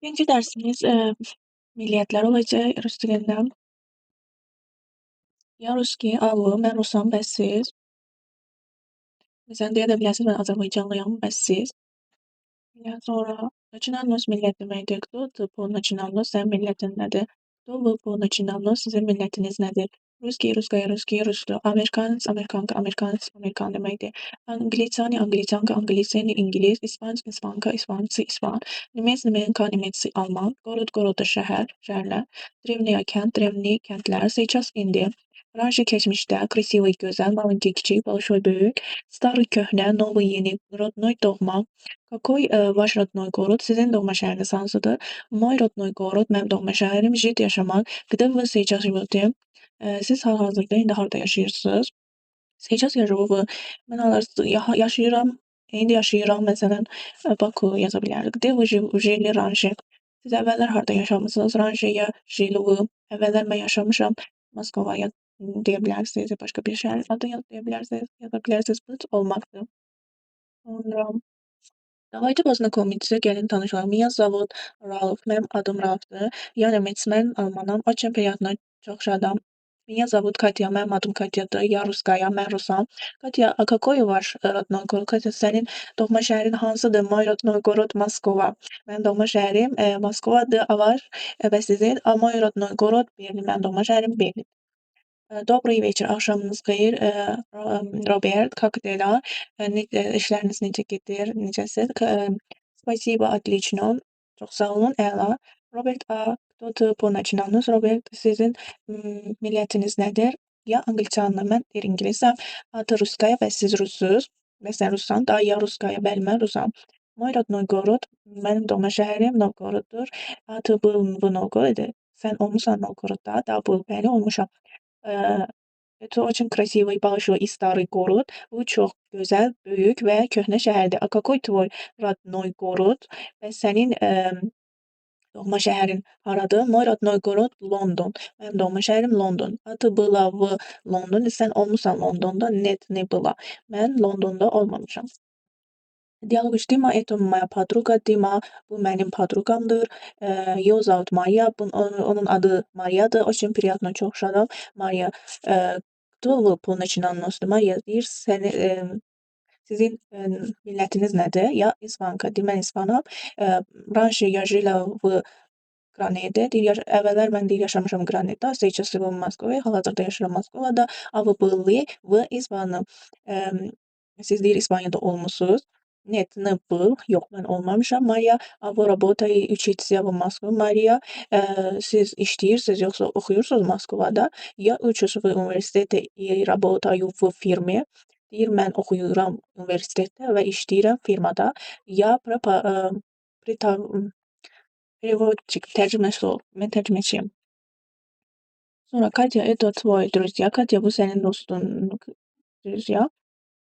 Birinci dersimiz milliyetler olacak rus dilinden. Ya Ruski, alo, ben Rusam, bəs siz? Sen deyə də bilərsiniz, mən Azərbaycanlıyam, bəs siz? Ya sonra начинаем milleti deməkdir. Кто ты по начинаем, sen milletin nedir? Кто вы по начинаем, sizin millətiniz nədir? Ruski, ruskaya, ruski, ruslu. Amerikanец, amerikanka, amerikanец, amerikan deməkdir. Angliçani, angliçanka, angliçani, İngiliz. İspanc, ispanka, ispansı, ispan. Nemec, nemenka, nemesi, Alman. Город, город, şəhər, şəhərlər. Drevnaya, kənd, drevni, kəndlər. Сейчас, indi. Раньше, keçmişdə, красивый, gözəl, маленький, kiçik, большой, böyük. Старый, köhnə, новый, yeni, родной, doğma. Какой ваш родной город? Sizin doğma şəhəriniz hansıdır? Мой родной город, mənim doğma şəhərim, жить yaşamaq. Где вы сейчас живете? Siz hal-hazırda indi harda yaşayırsınız? Сейчас я живу в mən yaşayıram, indi yaşayıram, məsələn, Baku yaza bilərik. Где вы жили раньше? Siz əvvəllər harda yaşamısınız? Раньше я жил в, əvvəllər mən yaşamışam Moskovaya deyə bilərsiniz, başqa bir şəhər adı deyə bilərsiniz, yaza bilərsiniz. Быть olmaqdır. Sonra Давайте познакомиться, gəlin tanışalım. Меня зовут Ralf, mənim adım Ralfdır. Я немец, mən almanam. Очень приятно, çox şadam. Меня зовут Katya, mənim adım Katyadır. Я русская, mən rusam. Katya, а какой ваш родной город? Katya, sənin doğma şəhərin hansıdır? Мой родной город Moskova. Mənim doğma şəhərim Moskovadır. A var, bəs sizin? A мой родной город Berlin. Mənim doğma şəhərim Berlin. Добрый вечер, axşamınız xeyir. Robert, как dela? İşləriniz necə gedir? Necəsiz? Спасибо, отлично. Çox sağ olun, əla. Robert, a кто ты по начинаниям? Robert, sizin millətiniz nədir? Ya angliçanlı, mən deyir ingilisəm. A ты русская, bəs siz russuz? Bəs sən russan? Da, ya русская, bəli, mən rusam. Мой родной город, mənim doğma şəhərim Novgoroddur. A ты был в Novgoroде? Sən olmusan Novgorodda? Da, был, bəli, olmuşam. Это очень красивый, большой и старый город. Bu çox gözəl, böyük və köhnə şəhərdir. A какой твой родной город? Bəs sənin doğma şəhərin haradır? Мой родной город London. Mənim doğma şəhərim London. A ты была в London? Sən olmusan Londonda? Net, ne была. Mən Londonda olmamışam. Dialoq Dima, это моя подруга Dima. Bu mənim podruqamdır. Ее зовут Maria. Onun adı Maria'dır. Очень приятно, çox şadam. Maria. Кто вы по начинаниям? Maria deyir, sizin millətiniz nədir? Ya İspanka, deyir, mən İspanam. Раньше я жила в Granede. Deyir, əvvəllər mən deyir, yaşamışam Granada. Сейчас живу в Москве. Hal-hazırda yaşayıram Moskovada. A вы были в İspanım. Siz deyir, İspaniyada olmusunuz. Нет, не был. Yox, mən olmamışam. Maria, a вы работаете, учитесь в Москве? Maria, siz işləyirsiniz, yoxsa oxuyursunuz Moskovada? Я учусь в университете и работаю в фирме. Deyir, mən oxuyuram universitetdə və işləyirəm firmada. Я переводчик, tərcüməçi ol. Mən tərcüməçiyəm. Sonra Katya, это твой друзья. Katya, bu sənin dostun. Друзья.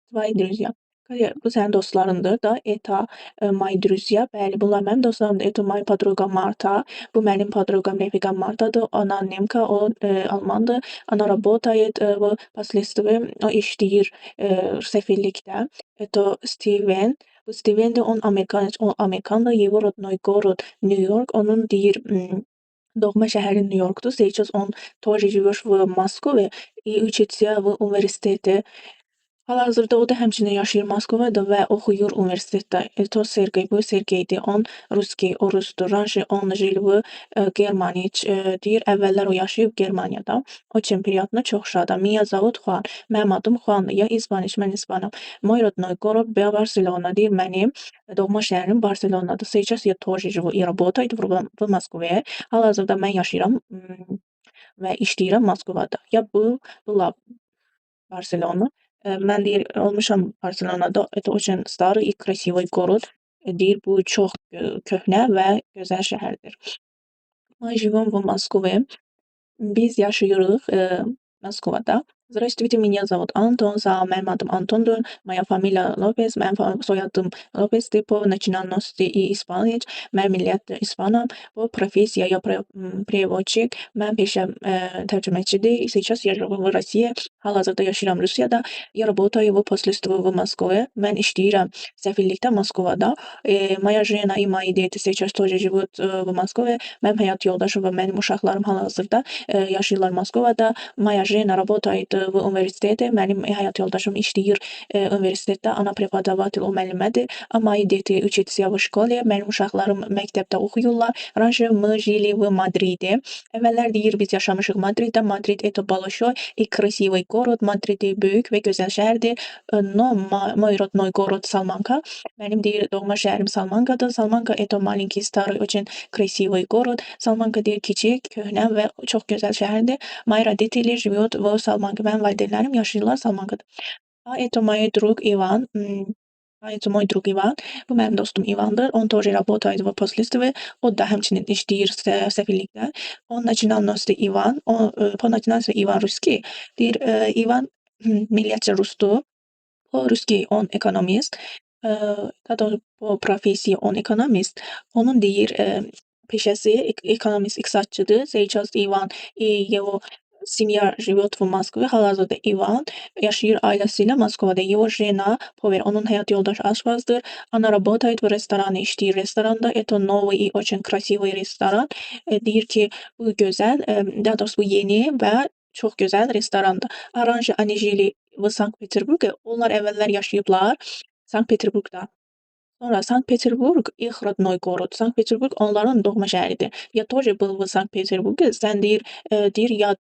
Твои друзья. Katya, bu sənin dostlarındır da. Это мои друзья. Bəli, bunlar mənim dostlarımdır. Это моя подруга Marta. Bu mənim podruqam, rəfiqam Martadır. Ona nemka, o almandır. Она работает в последствии, o işləyir səfirlikdə. Это Steven. Bu Stevendir, on Amerikanец, o Amerikandır. Его родной город New York. Onun deyir, doğma şəhəri New Yorkdur. Сейчас он тоже живешь в Москве и учится в университете. Hal-hazırda o da həmçinin yaşayır Moskovada və oxuyur universitetdə. Это Sergey, bu Sergeydir. On Ruski, o rusdur. Раньше он жил в Germaniya. Deyir, əvvəllər o yaşayıb Germaniyada. Очень приятно, çox şadam. Меня зовут Juan. Mənim adım Juandır. Ya İspaniş, mən İspanam. Мой родной город Barcelona. Deyir, mənim doğma şəhərim Barcelonadır. Сейчас я тоже живу и работаю в Москве. Hal-hazırda mən yaşayıram və işləyirəm Moskovada. Ya была Barcelona. Mən deyir, olmuşam Barcelonada. Это очень старый и красивый город. Deyir, bu çox köhnə və gözəl şəhərdir. Мы живем в Москве. Biz yaşayırıq Moskovada. Здравствуйте, меня зовут Антон, mənim adım Antondur. Моя фамилия Lopez, mənim soyadım Lopezdir. По национальности и испанец. Mən millət İspanam. По профессия я переводчик. Mən peşəm tərcüməçidir. Сейчас я живу в России. Hal-hazırda yaşayıram Rusiyada. Я работаю в посольстве в Москве. Mən işləyirəm səfirlikdə Moskvada. Моя жена и мои дети сейчас тоже живут в Москве. Mənim həyat yoldaşım və mənim uşaqlarım hal-hazırda yaşayırlar Moskvada. Моя жена работает в университете. Mənim həyat yoldaşım işləyir universitetdə. Ana prepodavatel, o müəllimədir. А мои дети учатся в школе. Mənim uşaqlarım məktəbdə oxuyurlar. Раньше мы жили в Madrid'е. Əvvəllər deyir biz yaşamışıq Madriddə. Madrid это большой и красивый город. Madrid böyük və gözəl şəhərdir. Но мой родной город Salamanca. Mənim deyir doğma şəhərim Salamancadır. Salamanca это маленький, старый, очень красивый город. Salamanca deyir kiçik, köhnə və çox gözəl şəhərdir. Мои родители живет в Salamanca. Mənim valideynlərim yaşayırlar Salamankada. А это мой друг Иван. А это мой друг Иван. Bu mənim dostum İvandır. Он тоже работает в посольстве. O da həmçinin işləyir səfirlikdə. Он национальности Иван. По национальности Иван русский. Deyir İvan millətcə rusdur. По-русски он экономист. Daha doğrusu по профессии он экономист. Onun deyir peşəsi ekonomist, iqtisadçıdır. Сейчас Иван и его семья живет в Москве. Hal-hazırda İvan yaşayır ailəsilə Moskvada. Его жена повар. Onun həyat yoldaşı aşpazdır. Она работает в ресторане. İşləyir restoranda. Это новый и очень красивый restoran. Deyir ki, bu gözəl, daha doğrusu bu yeni və çox gözəl restorandır. Раньше они жили в Sankt-Peterburg'e. Onlar əvvəllər yaşayıblar Sankt-Peterburg'da. Sonra Sankt-Peterburg их родной город. Sankt-Peterburg onların doğma şəhəridir. Я тоже был в Sankt-Peterburg'e. Sən deyir я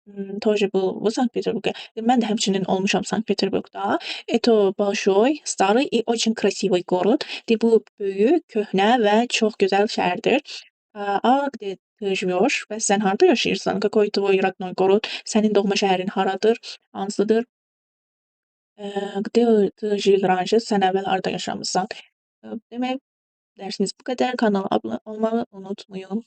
тоже был в Sankt-Peterburg'e. Mən də həmçinin olmuşam Sankt-Peterburg'da. Это большой, старый и очень красивый город. Bu böyük, köhnə və çox gözəl şəhərdir. А где ты живешь? Bəs sən harda yaşayırsan? Какой твой родной город? Sənin doğma şəhərin haradır? Hansıdır? Где ты жил раньше? Sən əvvəl harda yaşamısan? Demək, dərsimiz bu qədər. Kanala abunə olmağı unutmayın.